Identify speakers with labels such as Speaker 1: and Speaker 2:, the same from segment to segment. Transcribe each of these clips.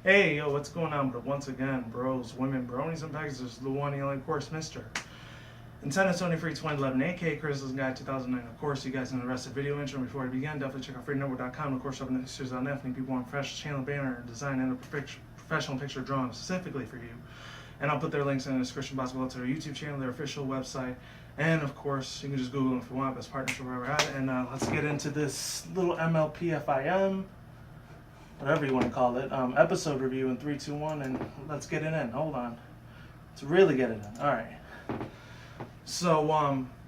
Speaker 1: Hey, yo, what's going on? But once again, bros, women, bronies, and pegasisters, the one and only, of course, Mr. Nintendo Sony Free 2011, aka Crystal's Guide 2009. Of course, you guys know the rest of the video intro. Before we begin, definitely check out freenumber.com. Of course, up in the sisters on F, people want fresh channel banner design and a professional picture drawn specifically for you. And I'll put their links in the description box below to their YouTube channel, their official website, and of course, you can just Google them if you want. Best partnership where we're at. And let's get into this little MLP FIM, whatever you want to call it, episode review in 3, 2, 1, and let's get it in. Hold on. Let's really get it in. All right. So,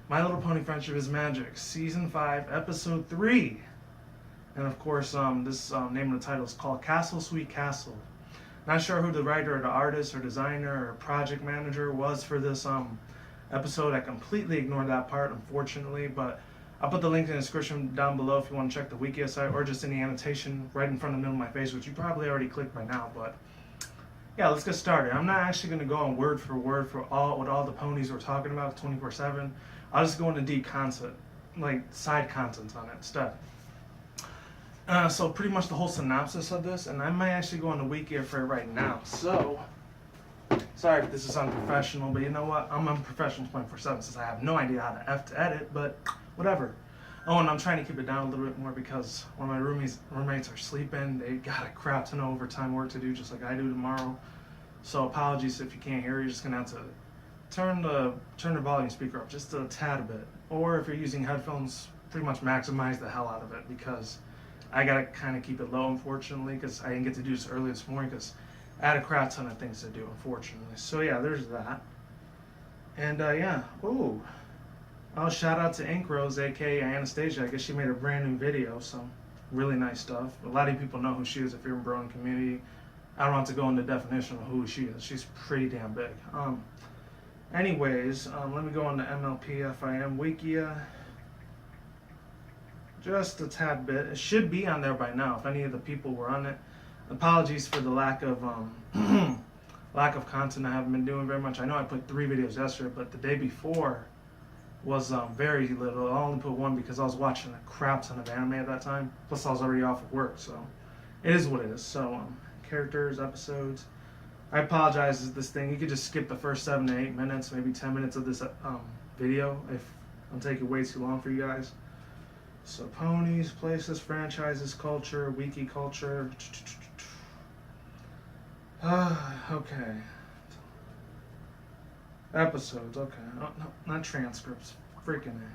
Speaker 1: My Little Pony Friendship is Magic, Season 5, Episode 3. And of course, this name of the title is called Castle Sweet Castle. Not sure who the writer or the artist or designer or project manager was for this episode. I completely ignored that part, unfortunately, but I'll put the link in the description down below if you want to check the wiki site or just in the annotation right in front of the middle of my face, which you probably already clicked by now, but yeah, let's get started. I'm not actually going to go on word for word for all the ponies we're talking about 24/7. I'll just go into deep content, like side content on it instead. So pretty much the whole synopsis of this, and I might actually go on the wiki for it right now. So, sorry if this is unprofessional, but you know what? I'm unprofessional 24/7 since I have no idea how to edit, but whatever. Oh, and I'm trying to keep it down a little bit more because when my roommates are sleeping, they got a crap ton of overtime work to do, just like I do tomorrow. So apologies if you can't hear. You're just gonna have to turn the volume speaker up just a tad bit, or if you're using headphones, pretty much maximize the hell out of it because I gotta kind of keep it low, unfortunately, because I didn't get to do this early this morning because I had a crap ton of things to do, unfortunately. So yeah, there's that. And yeah, ooh. Oh, shout out to Ink Rose, aka Anastasia. I guess she made a brand new video, so really nice stuff. A lot of people know who she is if you're in the Brony community. I don't have to go into definition of who she is. She's pretty damn big. Anyways, let me go on the MLP FIM Wikia. Just a tad bit. It should be on there by now if any of the people were on it. Apologies for the lack of content. I haven't been doing very much. I know I put 3 videos yesterday, but the day before was very little. I only put 1 because I was watching a crap ton of anime at that time. Plus I was already off of work, so it is what it is. So characters, episodes. I apologize for this thing. You could just skip the first 7 to 8 minutes, maybe 10 minutes of this video if I'm taking way too long for you guys. So ponies, places, franchises, culture, wiki culture. Okay. Episodes, okay. Oh, no, not transcripts. Freaking A.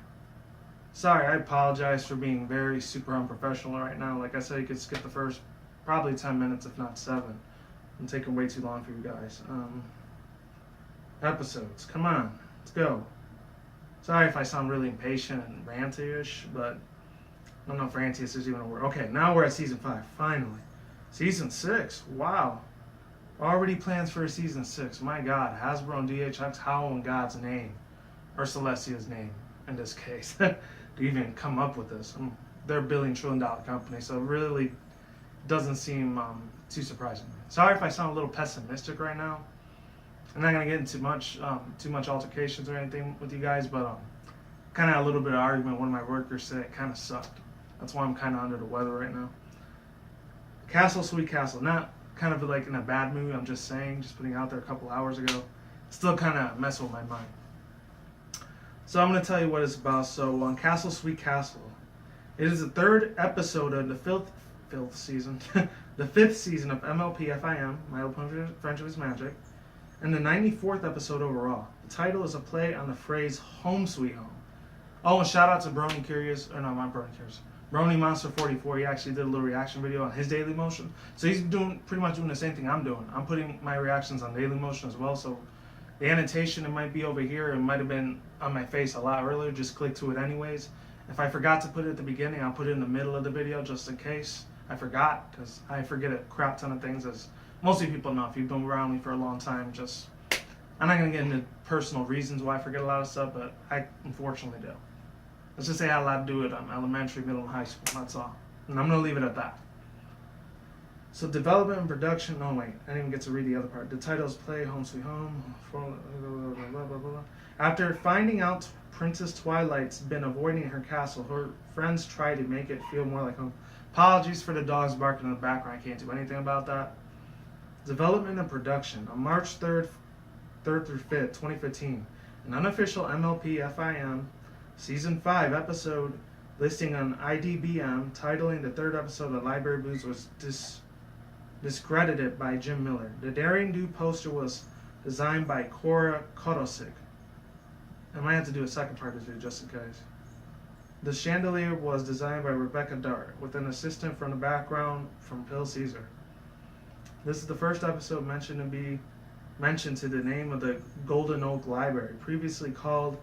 Speaker 1: Sorry, I apologize for being very super unprofessional right now. Like I said, you could skip the first probably 10 minutes, if not 7. I'm taking way too long for you guys. Episodes, come on, let's go. Sorry if I sound really impatient and ranty-ish, but I don't know if ranty-ish is even a word. Okay, now we're at Season 5, finally. Season 6, wow. Already plans for a Season 6. My God, Hasbro and DHX, how in God's name, or Celestia's name in this case, to even come up with this. They're a $1 billion trillion company, so it really doesn't seem too surprising. Sorry if I sound a little pessimistic right now. I'm not gonna get into too much altercations or anything with you guys, but kind of had a little bit of argument. One of my workers said it kind of sucked. That's why I'm kind of under the weather right now. Castle Sweet Castle, not kind of like in a bad mood. I'm just saying, just putting it out there a couple hours ago. Still kind of messing with my mind. So I'm going to tell you what it's about. So on Castle Sweet Castle, it is the 3rd episode of the fifth season, the 5th season of MLP FIM, My Little Pony Friendship is Magic, and the 94th episode overall. The title is a play on the phrase "Home Sweet Home." Oh, and shout out to Brony Curious, or no, not Brony Curious. Brony Monster 44, he actually did a little reaction video on his Daily Motion. So he's pretty much doing the same thing I'm doing. I'm putting my reactions on Daily Motion as well. So the annotation, it might be over here. It might have been on my face a lot earlier. Just click to it anyways. If I forgot to put it at the beginning, I'll put it in the middle of the video just in case I forgot, because I forget a crap ton of things, as most of you people know. If you've been around me for a long time, I'm not going to get into personal reasons why I forget a lot of stuff, but I unfortunately do. Let's just say I had a lot to do with elementary, middle, and high school. That's all. And I'm going to leave it at that. So development and production. No, wait. I didn't even get to read the other part. The title is Play Home Sweet Home. Blah, blah, blah, blah. After finding out Princess Twilight's been avoiding her castle, her friends try to make it feel more like home. Apologies for the dogs barking in the background. I can't do anything about that. Development and production. On March 3rd through 5th, 2015, an unofficial MLP FIM Season 5 episode listing on IDBM titling the third episode of Library Blues was discredited by Jim Miller. The daring do poster was designed by Cora Kotosik. I might have to do a second part of this just in case. The chandelier was designed by Rebecca Dart, with an assistant from the background from Bill Caesar. This is the first episode mentioned to the name of the Golden Oak Library, previously called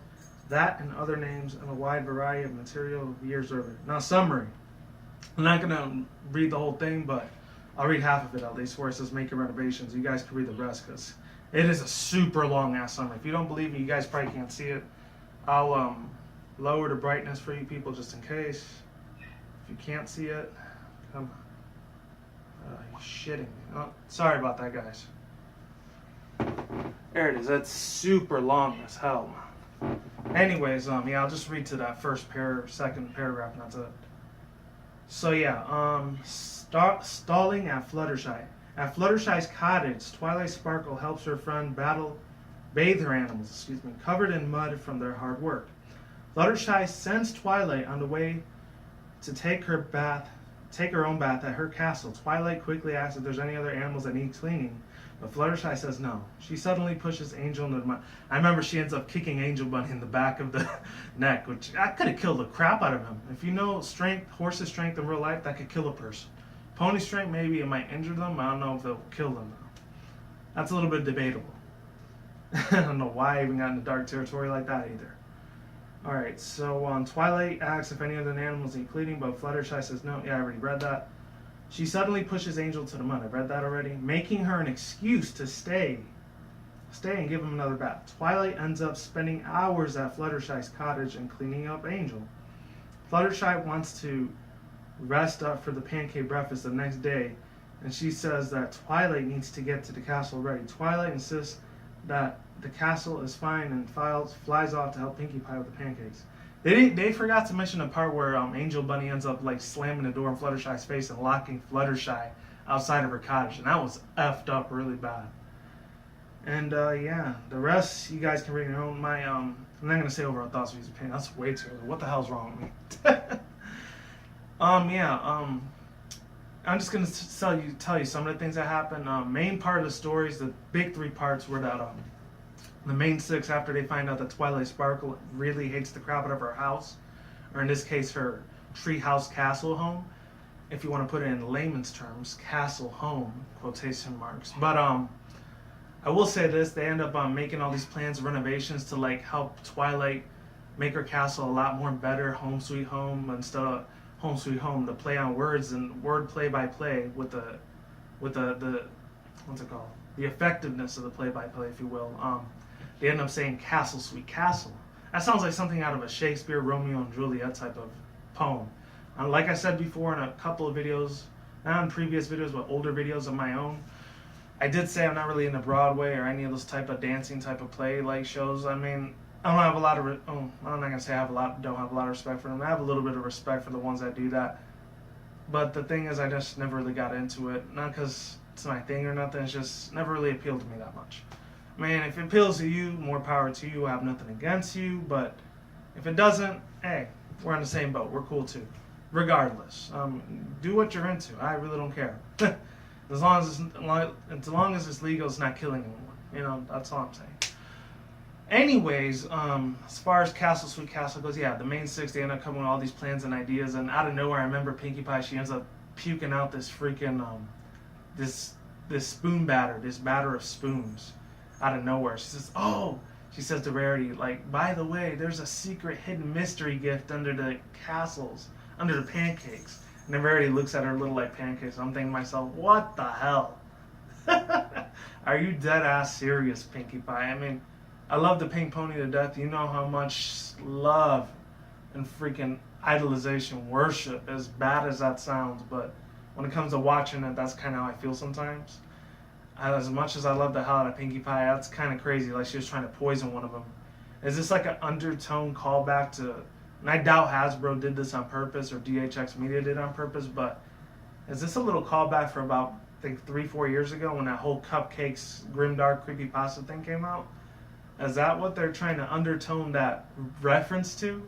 Speaker 1: that and other names in a wide variety of material years earlier. Now, summary. I'm not going to read the whole thing, but I'll read half of it at least, where it says make your renovations. You guys can read the rest, because it is a super long-ass summary. If you don't believe me, you guys probably can't see it. I'll lower the brightness for you people just in case. If you can't see it, come on. You're shitting me. Oh, sorry about that, guys. There it is. That's super long as hell. Anyways, yeah, I'll just read to that second paragraph, and that's it. So yeah, stalling at Fluttershy. At Fluttershy's cottage, Twilight Sparkle helps her friend bathe her animals, covered in mud from their hard work. Fluttershy sends Twilight on the way to take her own bath at her castle. Twilight quickly asks if there's any other animals that need cleaning, but Fluttershy says no. She suddenly pushes Angel into the mud. I remember she ends up kicking Angel Bunny in the back of the neck, which I could have killed the crap out of him. If you know horse's strength in real life, that could kill a person. Pony strength, maybe it might injure them. I don't know if it'll kill them though. That's a little bit debatable. I don't know why I even got into dark territory like that either. Alright, so Twilight asks if any of the animals need cleaning, but Fluttershy says no. Yeah, I already read that. She suddenly pushes Angel to the mud. I've read that already. Making her an excuse to stay and give him another bath. Twilight ends up spending hours at Fluttershy's cottage and cleaning up Angel. Fluttershy wants to rest up for the pancake breakfast the next day, and she says that Twilight needs to get to the castle already. Twilight insists that the castle is fine and flies off to help Pinkie Pie with the pancakes. They forgot to mention the part where Angel Bunny ends up like slamming the door in Fluttershy's face and locking Fluttershy outside of her cottage, and that was effed up really bad. And yeah, the rest you guys can read your own. I'm not gonna say overall thoughts, views, opinion. That's way too early. What the hell's wrong with me? I'm just gonna tell you some of the things that happened. Main part of the stories, the big three parts were that the main six, after they find out that Twilight Sparkle really hates the crap out of her house, or in this case her treehouse castle home, if you want to put it in layman's terms, castle home, quotation marks. But I will say this, they end up making all these plans, renovations to like help Twilight make her castle a lot more better, home sweet home, instead of home sweet home, the play on words and word play by play with the what's it called? The effectiveness of the play by play, if you will. They end up saying castle sweet castle. That sounds like something out of a Shakespeare Romeo and Juliet type of poem. Like I said before in a couple of videos, not in previous videos, but older videos of my own, I did say I'm not really into Broadway or any of those type of dancing type of play like shows. I mean, I don't have a lot of, I'm not going to say don't have a lot of respect for them. I have a little bit of respect for the ones that do that. But the thing is, I just never really got into it. Not because it's my thing or nothing, it's just never really appealed to me that much. Man, if it appeals to you, more power to you. I have nothing against you, but if it doesn't, hey, we're on the same boat. We're cool too. Regardless, do what you're into. I really don't care. as long as it's legal, it's not killing anyone. That's all I'm saying. Anyways, as far as Castle Sweet Castle goes, yeah, the main six, they end up coming with all these plans and ideas, and out of nowhere, I remember Pinkie Pie, she ends up puking out this freaking this spoon batter, this batter of spoons. Out of nowhere, she says to Rarity, like, by the way, there's a secret hidden mystery gift under the pancakes. And then Rarity looks at her little like pancakes. I'm thinking to myself, what the hell? Are you dead ass serious, Pinkie Pie? I mean, I love the Pink Pony to death. You know how much love and freaking idolization, worship, as bad as that sounds, but when it comes to watching it, that's kind of how I feel sometimes. As much as I love the hell out of Pinkie Pie, that's kind of crazy. Like she was trying to poison one of them. Is this like an undertone callback to? And I doubt Hasbro did this on purpose or DHX Media did it on purpose. But is this a little callback for about I think 3-4 years ago when that whole cupcakes grimdark creepypasta thing came out? Is that what they're trying to undertone that reference to?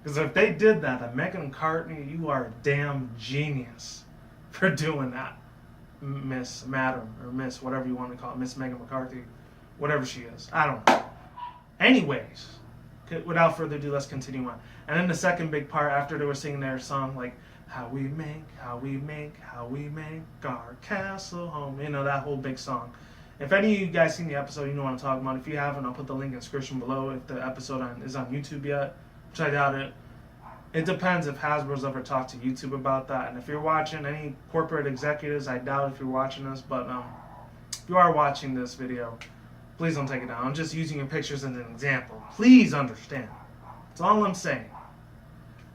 Speaker 1: Because if they did that, then Megan McCartney, you are a damn genius for doing that. Miss Madam, or Miss, whatever you want to call it, Miss Megan McCarthy, whatever she is. I don't know. Anyways, without further ado, let's continue on. And then the second big part, after they were singing their song, like, how we make our castle home. You know, that whole big song. If any of you guys seen the episode, you know what I'm talking about. If you haven't, I'll put the link in the description below. If the episode is on YouTube yet, check out it. It depends if Hasbro's ever talked to YouTube about that. And if you're watching, any corporate executives, I doubt if you're watching this, but if you are watching this video, please don't take it down. I'm just using your pictures as an example. Please understand. That's all I'm saying.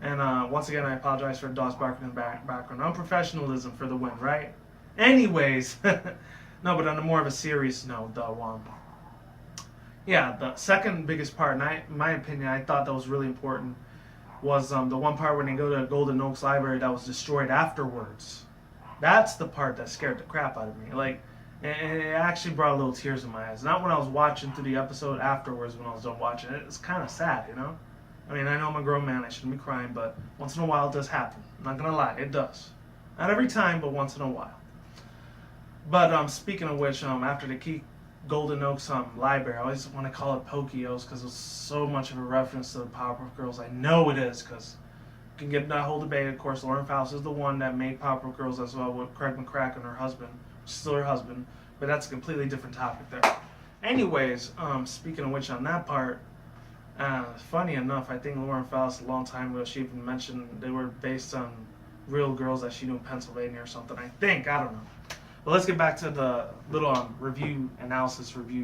Speaker 1: And once again, I apologize for dogs barking in the background. Unprofessionalism for the win, right? Anyways, no, but on a more of a serious note, though, yeah, the second biggest part, and in my opinion, I thought that was really important, was the one part when they go to Golden Oaks Library that was destroyed afterwards. That's the part that scared the crap out of me. Like, it actually brought a little tears in my eyes. Not when I was watching through the episode, afterwards when I was done watching it. It's kind of sad, you know? I mean, I know I'm a grown man, I shouldn't be crying, but once in a while it does happen. I'm not going to lie, it does. Not every time, but once in a while. But speaking of which, after the key Golden Oaks Library, I always want to call it Pokios because it's so much of a reference to the Powerpuff Girls. I know it is because you can get that whole debate. Of course, Lauren Faust is the one that made Powerpuff Girls as well with Craig McCracken, her husband, which is still her husband, but that's a completely different topic there. Anyways, speaking of which, on that part, funny enough, I think Lauren Faust a long time ago, she even mentioned they were based on real girls that she knew in Pennsylvania or something. I think, I don't know. But let's get back to the little review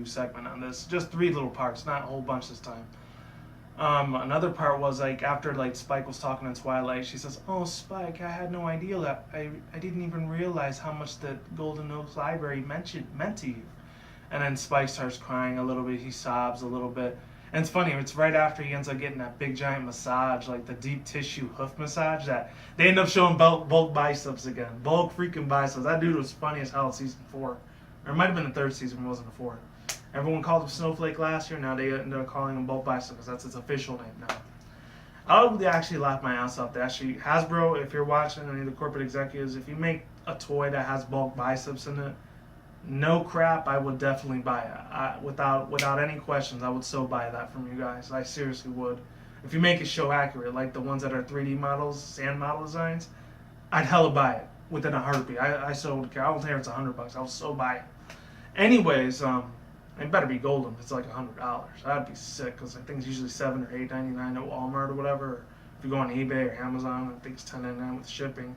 Speaker 1: segment on this. Just 3 little parts, not a whole bunch this time. Another part was like after like Spike was talking to Twilight, she says, "Oh, Spike, I had no idea that I didn't even realize how much the Golden Oaks Library meant to you." And then Spike starts crying a little bit. He sobs a little bit. And it's funny, it's right after he ends up getting that big giant massage, like the deep tissue hoof massage, that they end up showing bulk biceps again. Bulk freaking biceps. That dude was funny as hell in season 4. Or it might have been the 3rd season, it wasn't the 4th. Everyone called him Snowflake last year, now they end up calling him bulk biceps because that's its official name now. I would actually laugh my ass off. Actually, Hasbro, if you're watching, any of the corporate executives, if you make a toy that has bulk biceps in it, no crap, I would definitely buy it. Without any questions, I would so buy that from you guys. I seriously would. If you make it show accurate, like the ones that are 3D models, sand model designs, I'd hella buy it within a heartbeat. I so would care. I don't care if it's $100. I would so buy it. Anyways, it better be golden. It's like $100. That'd be sick because I think it's usually $7 or $8.99 at Walmart or whatever. If you go on eBay or Amazon, I think it's $10.99 with shipping.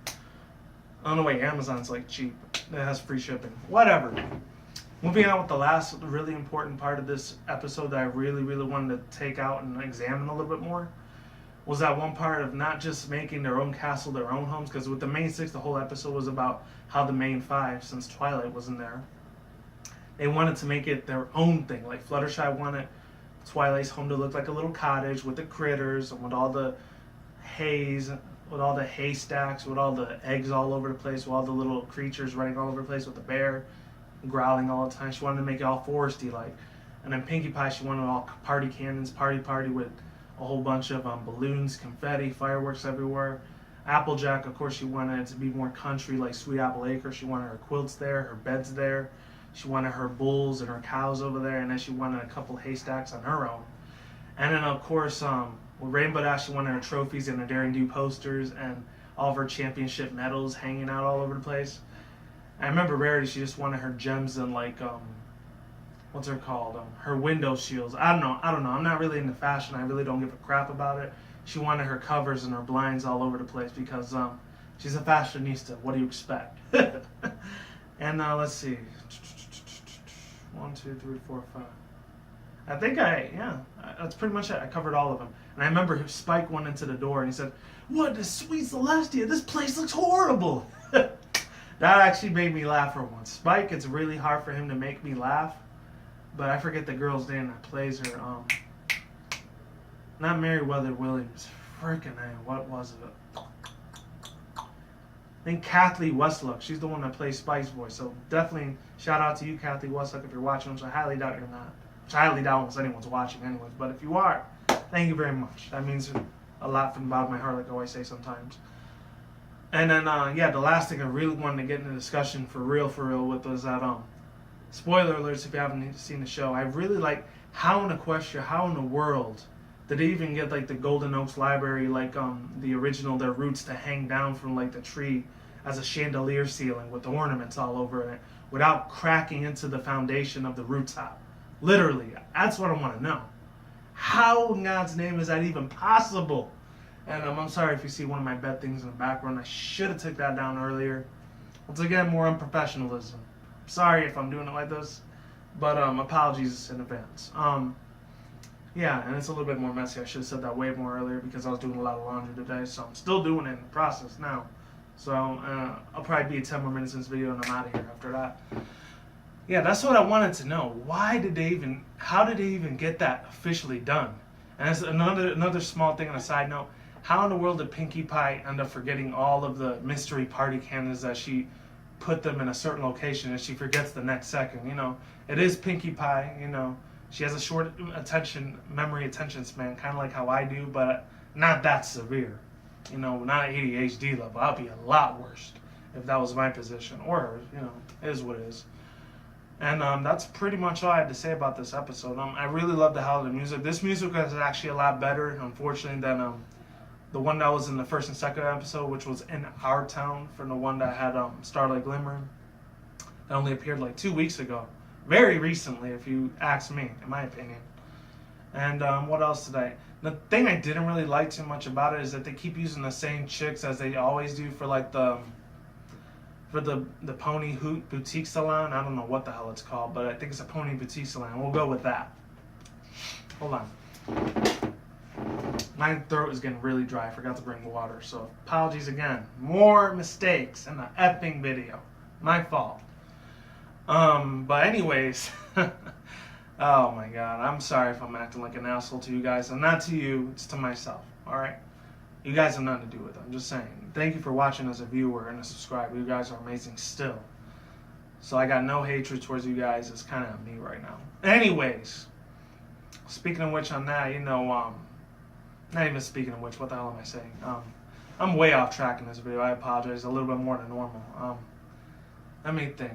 Speaker 1: I don't know why Amazon's like cheap. It has free shipping. Whatever. Moving on with the last really important part of this episode that I really, really wanted to take out and examine a little bit more was that one part of not just making their own castle, their own homes, because with the main 6, the whole episode was about how the main 5, since Twilight wasn't there, they wanted to make it their own thing. Like Fluttershy wanted Twilight's home to look like a little cottage with the critters and with all the haze, with all the haystacks, with all the eggs all over the place, with all the little creatures running all over the place, with the bear growling all the time. She wanted to make it all foresty like. And then Pinkie Pie, she wanted all party cannons, party with a whole bunch of balloons, confetti, fireworks everywhere. Applejack, of course, she wanted it to be more country like Sweet Apple Acre. She wanted her quilts there, her beds there. She wanted her bulls and her cows over there, and then she wanted a couple haystacks on her own. And then, of course, with Rainbow Dash, she wanted her trophies and her Daring Do posters and all of her championship medals hanging out all over the place. I remember Rarity, she just wanted her gems and like, what's her called? Her window shields. I don't know. I'm not really into fashion. I really don't give a crap about it. She wanted her covers and her blinds all over the place because she's a fashionista. What do you expect? And let's see. 1, 2, 3, 4, 5. I think that's pretty much it. I covered all of them. And I remember Spike went into the door and he said, "What the sweet Celestia? This place looks horrible." That actually made me laugh for once. Spike, it's really hard for him to make me laugh. But I forget the girl's name that plays her. Not Meriwether Williams. Freaking name. What was it? I think Kathleen Westlook. She's the one that plays Spike's voice. So definitely shout out to you, Kathleen Westlook, if you're watching, which I highly doubt you're not. Which I highly doubt almost anyone's watching anyways. But if you are, thank you very much. That means a lot from the bottom of my heart, like I always say sometimes. And then, the last thing I really wanted to get into discussion for real with was that, spoiler alerts if you haven't seen the show, I really like how in the world did they even get like the Golden Oaks Library, like the original, their roots to hang down from like the tree as a chandelier ceiling with the ornaments all over it without cracking into the foundation of the root top. Literally, that's what I want to know. How in God's name is that even possible? And I'm sorry if you see one of my bed things in the background. I should have took that down earlier. Once again, more unprofessionalism. Sorry if I'm doing it like this, but apologies in advance. And it's a little bit more messy. I should have said that way more earlier because I was doing a lot of laundry today, so I'm still doing it in the process now. So I'll probably be 10 more minutes in this video and I'm out of here after that. Yeah, that's what I wanted to know. How did they even get that officially done? And as another small thing on a side note, how in the world did Pinkie Pie end up forgetting all of the mystery party cannons that she put them in a certain location and she forgets the next second? You know, it is Pinkie Pie, you know. She has a short memory attention span, kind of like how I do, but not that severe. You know, not ADHD level. I'd be a lot worse if that was my position. Or, you know, it is what it is. And that's pretty much all I had to say about this episode. I really love the hell of the music. This music is actually a lot better, unfortunately, than the one that was in the first and second episode, which was In Our Town, from the one that had Starlight Glimmering. That only appeared like 2 weeks ago. Very recently, if you ask me, in my opinion. And what else today? The thing I didn't really like too much about it is that they keep using the same chicks as they always do for like the Pony Hoot Boutique Salon. I don't know what the hell it's called, but I think it's a Pony Boutique Salon. We'll go with that. Hold on. My throat is getting really dry. I forgot to bring water, so apologies again. More mistakes in the effing video. My fault. But anyways, oh my god, I'm sorry if I'm acting like an asshole to you guys. And not to you, it's to myself, alright? You guys have nothing to do with it, I'm just saying. Thank you for watching as a viewer and a subscriber. You guys are amazing still. So I got no hatred towards you guys. It's kind of me right now. Anyways, speaking of which on that, you know, not even speaking of which, what the hell am I saying? I'm way off track in this video. I apologize, a little bit more than normal. Let me think.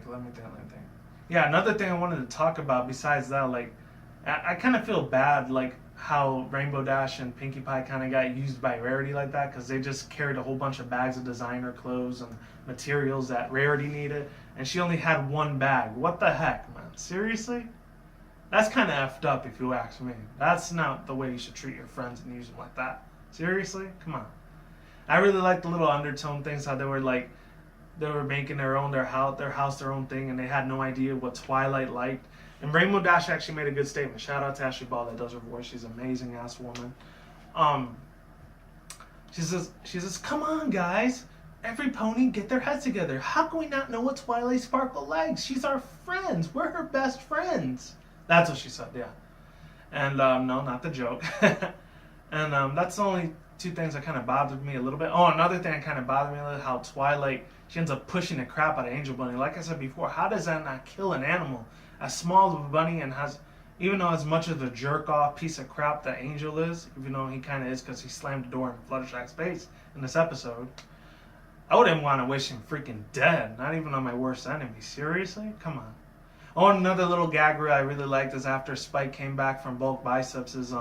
Speaker 1: Yeah, another thing I wanted to talk about besides that, like, I kind of feel bad, like, how Rainbow Dash and Pinkie Pie kind of got used by Rarity like that, because they just carried a whole bunch of bags of designer clothes and materials that Rarity needed, and she only had one bag. What the heck, man? Seriously? That's kind of effed up if you ask me. That's not the way you should treat your friends and use them like that. Seriously? Come on. I really like the little undertone things, how they were like, they were making their house their own thing, and they had no idea what Twilight liked. And Rainbow Dash actually made a good statement. Shout out to Ashley Ball that does her voice. She's an amazing ass woman. She says, come on guys, every pony get their heads together. How can we not know what Twilight Sparkle likes? She's our friends. We're her best friends. That's what she said, yeah. And no, not the joke. And that's the only two things that kind of bothered me a little bit. Oh, another thing that kind of bothered me a little, how Twilight, she ends up pushing the crap out of Angel Bunny. Like I said before, how does that not kill an animal as small of a bunny and has, even though as much of a jerk-off piece of crap that Angel is, even though he kind of is because he slammed the door in Fluttershy's face in this episode, I wouldn't want to wish him freaking dead. Not even on my worst enemy. Seriously? Come on. Oh, another little gag reel I really liked is after Spike came back from Bulk Biceps'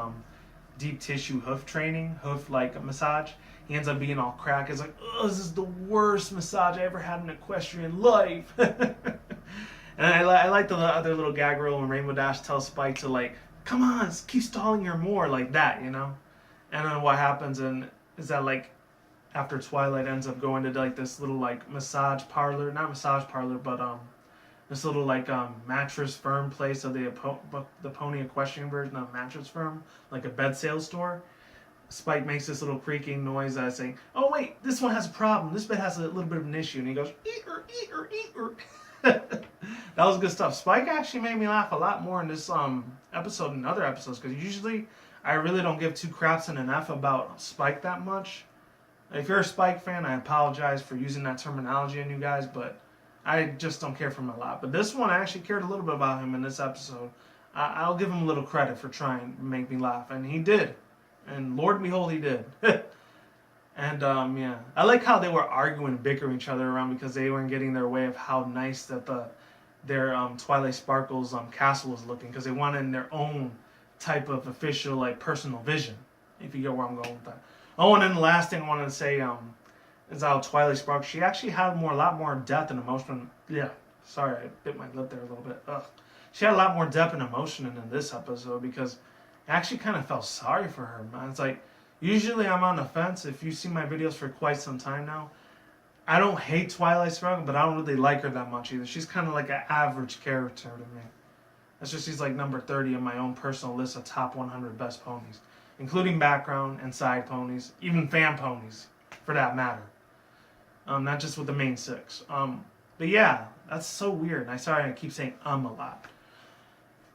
Speaker 1: deep tissue hoof training, hoof-like massage. He ends up being all cracked. It's like, oh, this is the worst massage I ever had in equestrian life. And I like the other little gag reel when Rainbow Dash tells Spike to, like, come on, keep stalling her more, like that, you know? And then what happens is that, like, after Twilight ends up going to, like, this little, like, massage parlor, not massage parlor, but, this little, like, mattress firm place of the Pony Equestrian version of Mattress Firm, like a bed sales store. Spike makes this little creaking noise that's saying, oh wait, this one has a problem. This bed has a little bit of an issue. And he goes, eat her. That was good stuff. Spike actually made me laugh a lot more in this episode than other episodes, because usually I really don't give two craps and an F about Spike that much. If you're a Spike fan, I apologize for using that terminology on you guys, but I just don't care for him a lot. But this one, I actually cared a little bit about him in this episode. I'll give him a little credit for trying to make me laugh, and he did. And Lord behold, he did. And yeah, I like how they were arguing, bickering each other around because they weren't getting their way of how nice that their Twilight Sparkle's castle was looking, because they wanted their own type of official, like, personal vision. If you get where I'm going with that. Oh, and then the last thing I wanted to say is how Twilight Sparkle, she actually had a lot more depth and emotion. Yeah, sorry, I bit my lip there a little bit. Ugh. She had a lot more depth and emotion in this episode, because I actually kind of felt sorry for her, man. It's like, usually I'm on the fence. If you see my videos for quite some time now, I don't hate Twilight Sparkle, but I don't really like her that much either. She's kind of like an average character to me. That's just, she's like number 30 in my own personal list of top 100 best ponies, including background and side ponies, even fan ponies, for that matter. Not just with the main 6. But yeah, that's so weird. I'm sorry I keep saying a lot.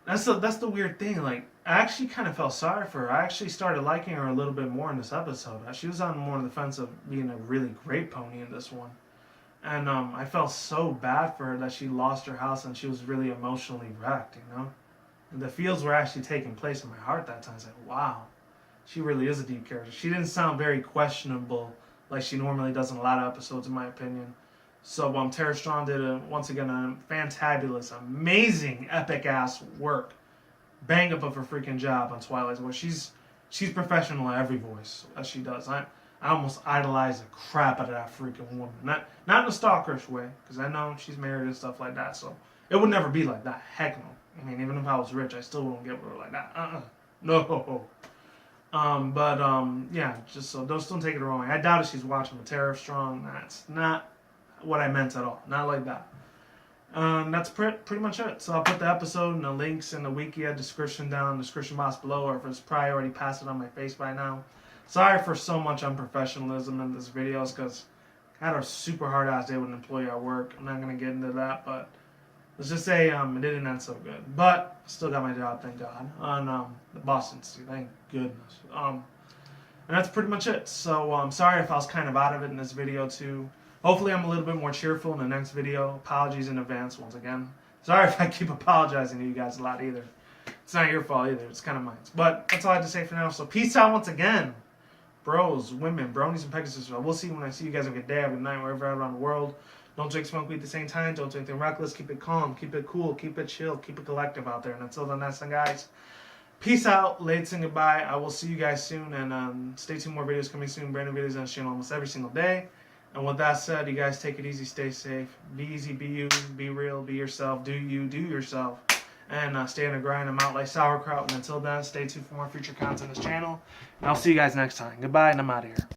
Speaker 1: That's the weird thing. Like, I actually kind of felt sorry for her. I actually started liking her a little bit more in this episode. She was on more on the fence of being a really great pony in this one. And I felt so bad for her that she lost her house and she was really emotionally wrecked, you know? And the feels were actually taking place in my heart that time. It's like, wow, she really is a deep character. She didn't sound very questionable like she normally does in a lot of episodes, in my opinion. So Tara Strong did, once again, a fantabulous, amazing, epic-ass work. Bang up of her freaking job on Twilight's voice. She's professional at every voice that she does. I almost idolize the crap out of that freaking woman. Not in a stalkerish way, because I know she's married and stuff like that, so it would never be like that. Heck no. I mean, even if I was rich, I still wouldn't get with her like that. No. Yeah, just so don't take it the wrong way. I doubt if she's watching the Tara Strong. That's not what I meant at all. Not like that. That's pretty much it. So I'll put the episode and the links in the wiki description down in the description box below, or if it's probably already passed it on my face by now. Sorry for so much unprofessionalism in this videos, because I had a super hard ass day with an employee at work. I'm not going to get into that, but let's just say it didn't end so good. But still got my job, thank God, on the Boston Institute. Thank goodness. And that's pretty much it. So I'm sorry if I was kind of out of it in this video too. Hopefully I'm a little bit more cheerful in the next video. Apologies in advance once again. Sorry if I keep apologizing to you guys a lot either. It's not your fault either. It's kind of mine. But that's all I have to say for now. So peace out once again. Bros, women, bronies, and pegasisters. We'll see you when I see you guys. Have a good day, have a good night, wherever around the world. Don't drink, smoke weed at the same time. Don't do anything reckless. Keep it calm. Keep it cool. Keep it chill. Keep it collective out there. And until the next time, guys, peace out. Late and goodbye. I will see you guys soon. And stay tuned. More videos coming soon. Brand new videos on the channel almost every single day. And with that said, you guys take it easy. Stay safe. Be easy. Be you. Be real. Be yourself. Do you. Do yourself. And stay on the grind. I'm out like sauerkraut. And until then, stay tuned for more future content on this channel. And I'll see you guys next time. Goodbye, and I'm out of here.